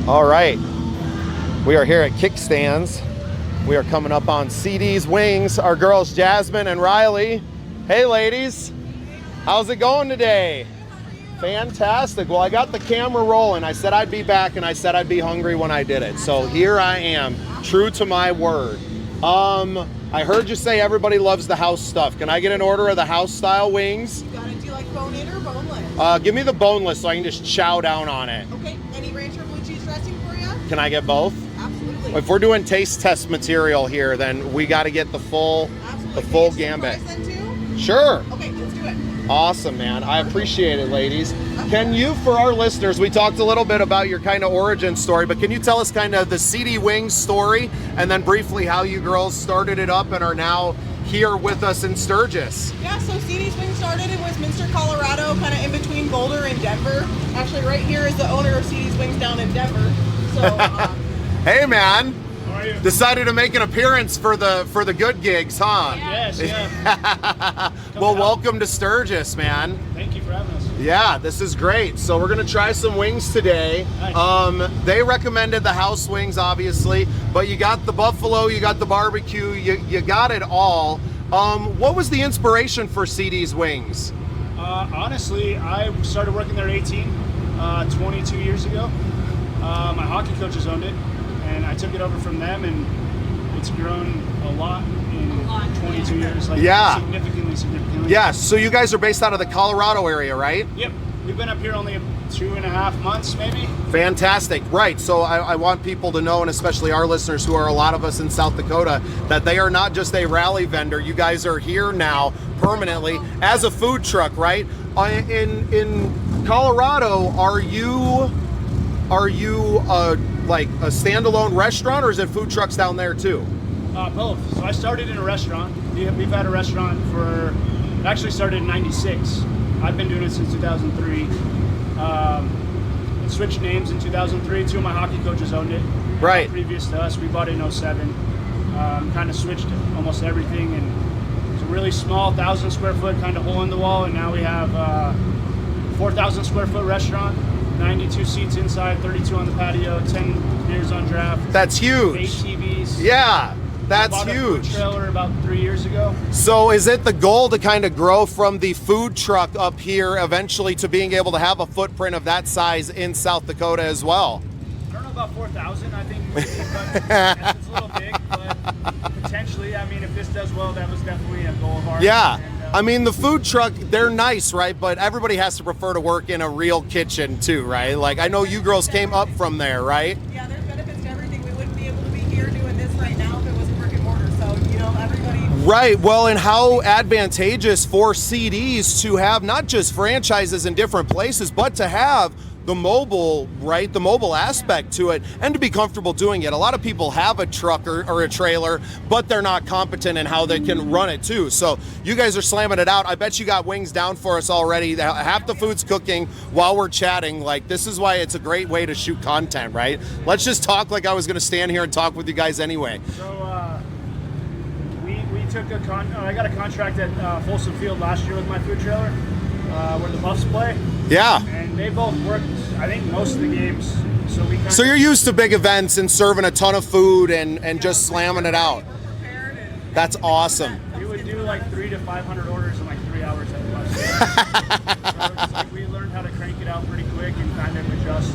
All right, we are here at Kickstands. We are coming up on CD's Wings. Our girls Jasmine and Riley. Hey ladies, how's it going today? Fantastic. Well, I got the camera rolling. I said I'd be back and I said I'd be hungry when I did it. So here I am, true to my word. I heard you say everybody loves the house stuff. Can I get an order of the house style wings? You got it. Do you like bone in or boneless? Give me the boneless so I can just chow down on it. Okay. Any ranch or blue cheese dressing for you? Can I get both? Absolutely. If we're doing taste test material here, then we got to get the full gambit. Sure. Okay, let's do it. Awesome, man. I appreciate it, ladies. Can you, for our listeners, we talked a little bit about your kind of origin story, but can you tell us kind of the CD Wings story and then briefly how you girls started it up and are now here with us in Sturgis? Yeah, so CD's Wings started in Westminster, Colorado, kind of in between Boulder and Denver. Actually, right here is the owner of CD's Wings down in Denver. So, hey, man. How are you? Decided to make an appearance for the good gigs, huh? Yes, yeah. Well, welcome to Sturgis, man. Thank you for having us. Yeah, this is great. So we're gonna try some wings today. Nice. They recommended the house wings, obviously, but you got the buffalo, you got the barbecue, you got it all. What was the inspiration for CD's Wings? Honestly, I started working there at 18, 22 years ago. My hockey coaches owned it, and I took it over from them, and it's grown a lot in 22 years. Like, yeah. Significantly. Yeah, so you guys are based out of the Colorado area, right? Yep. We've been up here only 2.5 months, maybe. Fantastic. Right. So I want people to know, and especially our listeners who are a lot of us in South Dakota, that they are not just a rally vendor. You guys are here now permanently as a food truck, right? In Colorado, are you like a standalone restaurant, or is it food trucks down there too? Both. So I started in a restaurant. We've had a restaurant it actually started in '96. I've been doing it since 2003. It switched names in 2003. Two of my hockey coaches owned it. Right. Previous to us, we bought it in '07. Kind of switched almost everything, and it's a really small 1,000 square foot kind of hole in the wall, and now we have 4,000 square foot restaurant, 92 seats inside, 32 on the patio, 10 beers on draft. That's huge. 8 TVs. Yeah. That's bought huge. A food trailer about 3 years ago. So is it the goal to kind of grow from the food truck up here eventually to being able to have a footprint of that size in South Dakota as well? I don't know about 4,000. I think maybe, but it's a little big, but potentially. I mean, if this does well, that was definitely a goal of ours. Yeah. And, I mean, the food truck, they're nice, right? But everybody has to prefer to work in a real kitchen too, right? Like, I know you girls came up from there, right? Yeah, there's benefits to everything. We wouldn't be able to be here doing this right now if it wasn't brick and mortar. So, everybody. Right. Well, and how advantageous for CDs to have not just franchises in different places, but to have the mobile, right? The mobile aspect to it, and to be comfortable doing it. A lot of people have a truck or a trailer, but they're not competent in how they can run it too. So you guys are slamming it out. I bet you got wings down for us already. Half the food's cooking while we're chatting. Like, this is why it's a great way to shoot content, right? Let's just talk like I was going to stand here and talk with you guys anyway. So we took I got a contract at Folsom Field last year with my food trailer, where the Buffs play. Yeah. And they both worked, I think, most of the games. So you're used to big events and serving a ton of food and just slamming it out. That's awesome. We would do like 300 to 500 orders in like 3 hours at the Buffs. So we learned how to crank it out pretty quick and kind of adjust.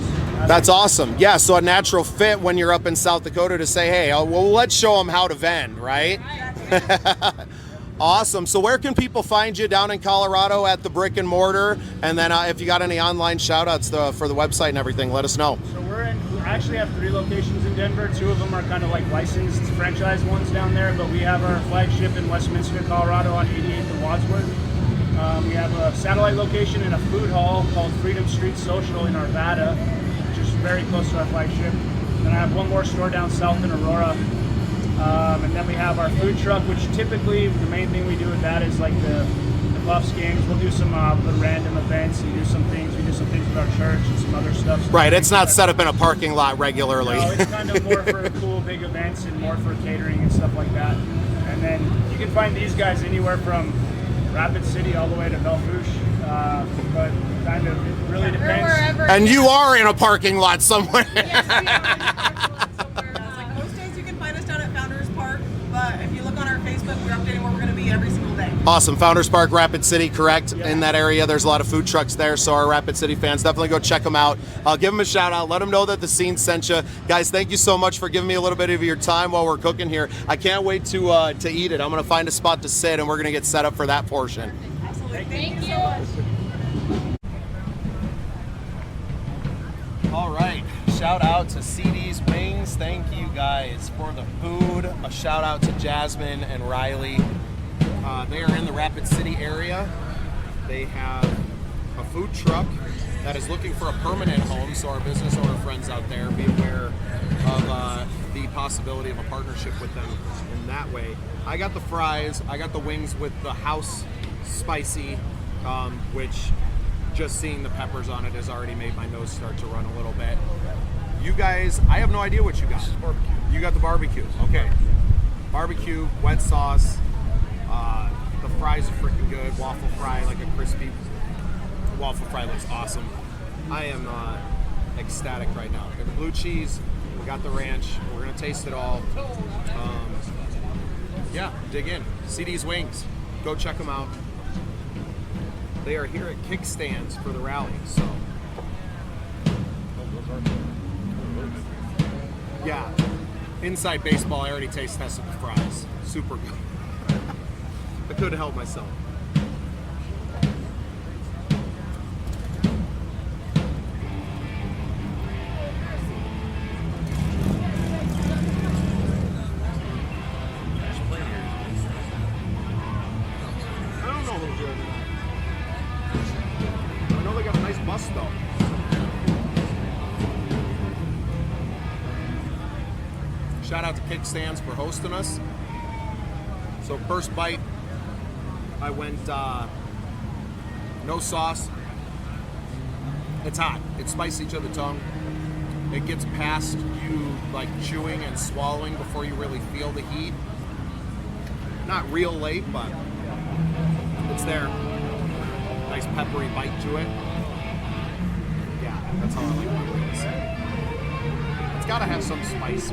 That's awesome. Yeah, so a natural fit when you're up in South Dakota to say, hey, well, let's show them how to vend, right? Awesome. So where can people find you down in Colorado at the brick and mortar? And then if you got any online shout outs for the website and everything, let us know. So we actually have 3 locations in Denver. 2 of them are kind of like licensed franchise ones down there, but we have our flagship in Westminster, Colorado on 88th and Wadsworth. We have a satellite location in a food hall called Freedom Street Social in Arvada, which is very close to our flagship. Then I have one more store down south in Aurora. And then we have our food truck, which typically the main thing we do with that is like the Buffs games. We'll do some random events and do some things. We do some things with our church and some other stuff. Right, it's not set up in a parking lot regularly. No, it's kind of more for cool big events and more for catering and stuff like that. And then you can find these guys anywhere from Rapid City all the way to Belfouche, but kind of it really depends. Wherever. And you are in a parking lot somewhere. Yes, we are in a parking lot somewhere. Like most days, you can find us down at Founders Park, but if you look on our Facebook, we're updating where we're going to be every single day. Awesome. Founders Park, Rapid City, correct? Yeah. In that area, there's a lot of food trucks there, so our Rapid City fans, definitely go check them out. Give them a shout out. Let them know that the scene sent you. Guys, thank you so much for giving me a little bit of your time while we're cooking here. I can't wait to eat it. I'm going to find a spot to sit, and we're going to get set up for that portion. Absolutely. Thank you so much. All right. Shout out to CD's Wings. Thank you guys for the food. A shout out to Jasmine and Riley. They are in the Rapid City area. They have a food truck that is looking for a permanent home, so our business owner friends out there, be aware of the possibility of a partnership with them in that way. I got the fries. I got the wings with the house spicy, which just seeing the peppers on it has already made my nose start to run a little bit. You guys, I have no idea what you got. You got the barbecue. Okay. Barbecue, wet sauce. The fries are freaking good. Waffle fry, like a crispy waffle fry, looks awesome. I am ecstatic right now. We got the blue cheese. We got the ranch. We're going to taste it all. Yeah, dig in. CD's Wings. Go check them out. They are here at Kickstands for the rally, so. Yeah, inside baseball, I already taste tested the fries. Super good. I couldn't help myself. I don't know who's doing that. I know they got a nice bus though. Shout out to Kickstands for hosting us. So first bite, I went no sauce. It's hot. It's spicy to the tongue. It gets past you like chewing and swallowing before you really feel the heat. Not real late, but it's there. Nice peppery bite to it. Yeah, that's how I like my wings. It's gotta have some spice.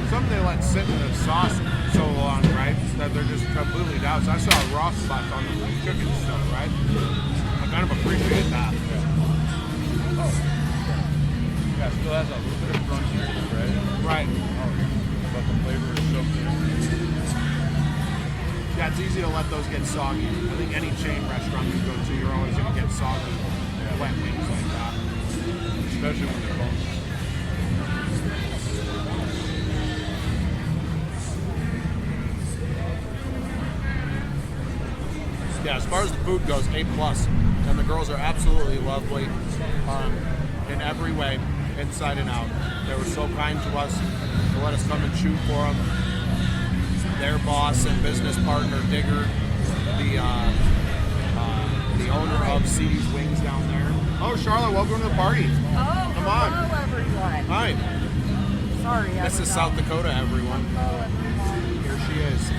Some they let sit in the sauce so long, right? That they're just completely down. So I saw raw spots on the chicken stuff, right? I kind of appreciate that. Oh. Yeah, it still has a little bit of crunch to it, right? Right. Oh, but the flavor is so good. Yeah, it's easy to let those get soggy. I think any chain restaurant you go to, you're always going to get soggy wet wings like that. Especially when they're boneless. Yeah, as far as the food goes, A+. And the girls are absolutely lovely in every way, inside and out. They were so kind to us to let us come and shoot for them. Their boss and business partner, Digger, the owner of CD's Wings down there. Oh, Charlotte, welcome to the party. Oh, Come on. hello, everyone. Hi. Sorry, This is South Dakota, everyone. Hello, everyone. Here she is.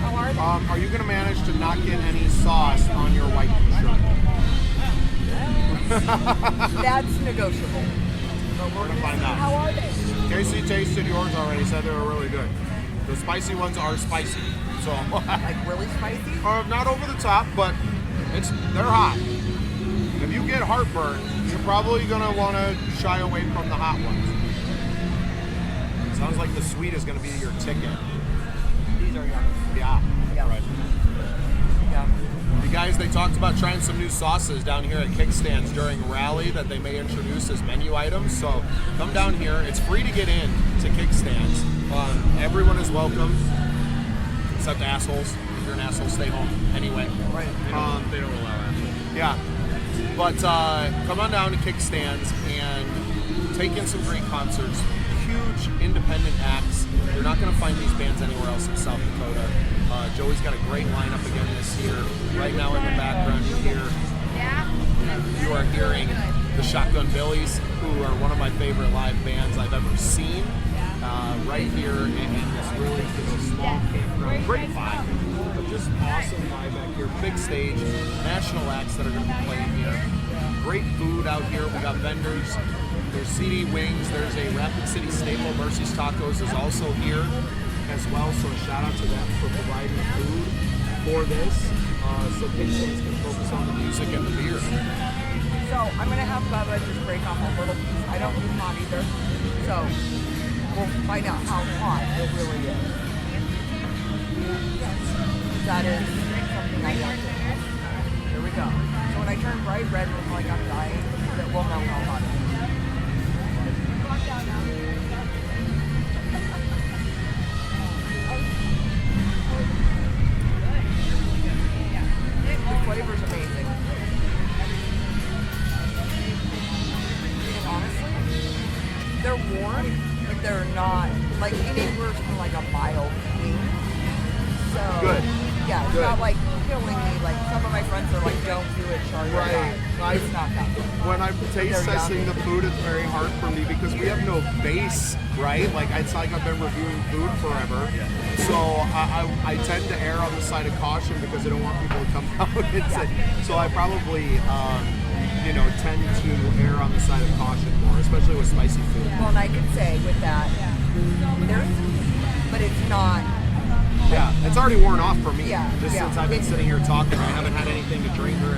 How are they? Are you going to manage to not get any sauce on your white shirt? That's negotiable. But We're going to find out. How are they? Casey tasted yours already, said they were really good. The spicy ones are spicy. So, Like really spicy? not over the top, but they're hot. If you get heartburn, you're probably going to want to shy away from the hot ones. Sounds like the sweet is going to be your ticket. These are yummy. Yeah. Yeah. Right. Yeah. You guys, they talked about trying some new sauces down here at Kickstands during Rally that they may introduce as menu items. So come down here. It's free to get in to Kickstands. Everyone is welcome, except assholes. If you're an asshole, stay home anyway. Right. They don't allow assholes. Yeah. But come on down to Kickstands and take in some great concerts. Huge independent acts. You're not going to find these bands anywhere else in South Dakota. Joey's got a great lineup again this year. Right now in the background you are hearing the Shotgun Billies, who are one of my favorite live bands I've ever seen. Right here in this really small campground. Great vibe. But just awesome vibe back here. Big stage. National acts that are going to be playing here. Great food out here. We got vendors. There's CD Wings. There's a Rapid City staple. Mercy's Tacos is also here as well. So a shout out to them for providing food for this. So Kickstands can focus on the music and the beer. So I'm gonna have Bubba just break off a little piece. I don't do hot either. So we'll find out how hot it really is. That is something I like. Here we go. So when I turn bright red, looking like I'm dying, that will know how hot it is. The flavor's amazing. And honestly, they're warm, but they're not like any worse than like a mild wing. So Good. Yeah, it's Good. not like killing me. Like some of my friends are like, "Don't do it, Charlie." Right. It's not that good. When I'm taste They're testing yummy. the food, it's very hard for me because we have no base, right? Like it's like I've been reviewing food forever, so I tend to err on the side of caution because I don't want people to come out and say. So I probably tend to err on the side of caution more, especially with spicy food. Well, and I can say with that, there's, but it's not. Yeah, it's already worn off for me. Yeah, Just yeah. since I've been sitting here talking, I haven't had anything to drink or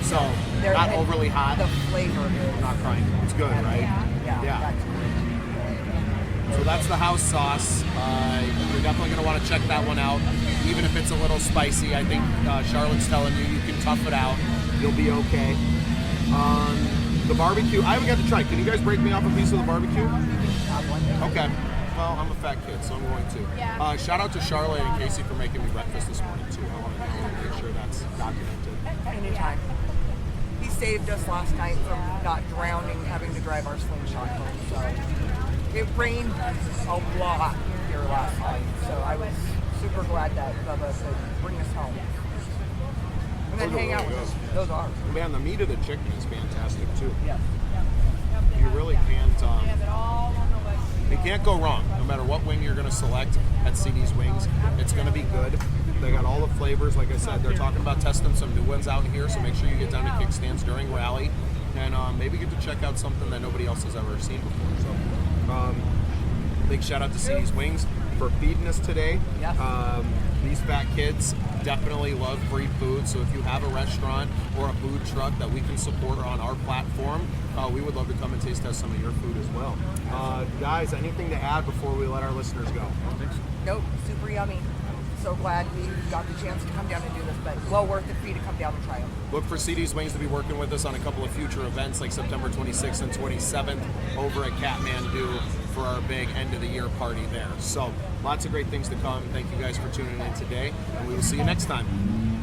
so They're- not overly hot. The flavor is. Not crying. It's good, right? Yeah. Yeah. That's great. So that's the house sauce. You're definitely going to want to check that one out. Even if it's a little spicy, I think Charlotte's telling you can tough it out. You'll be okay. The barbecue, I haven't got to try. Can you guys break me off a piece of the barbecue? Okay. Well, I'm a fat kid, so I'm going to. Shout out to Charlotte and Casey for making me breakfast this morning, too. I want to make sure that's documented. Anytime. He saved us last night from not drowning, having to drive our slingshot home. So it rained a lot here last night. So I was super glad that Bubba could bring us home. And then Those are hang out really with us. good. Those are. Man, the meat of the chicken is fantastic, too. Yeah. You really can't. You can't go wrong. No matter what wing you're going to select at CD's Wings, it's going to be good. They got all the flavors. Like I said, they're talking about testing some new ones out here, so make sure you get down to Kickstands during rally and maybe get to check out something that nobody else has ever seen before. So, big shout out to CD's Wings for feeding us today. Yeah. These fat kids definitely love free food, so if you have a restaurant or a food truck that we can support on our platform, we would love to come and taste test some of your food as well. Guys, anything to add before we let our listeners go? Nope. Super yummy. So glad we got the chance to come down and do this, but well worth the fee to come down and try them. Look for CD's Wings to be working with us on a couple of future events like September 26th and 27th over at Kathmandu for our big end of the year party there. So lots of great things to come. Thank you guys for tuning in today, and we will see you next time.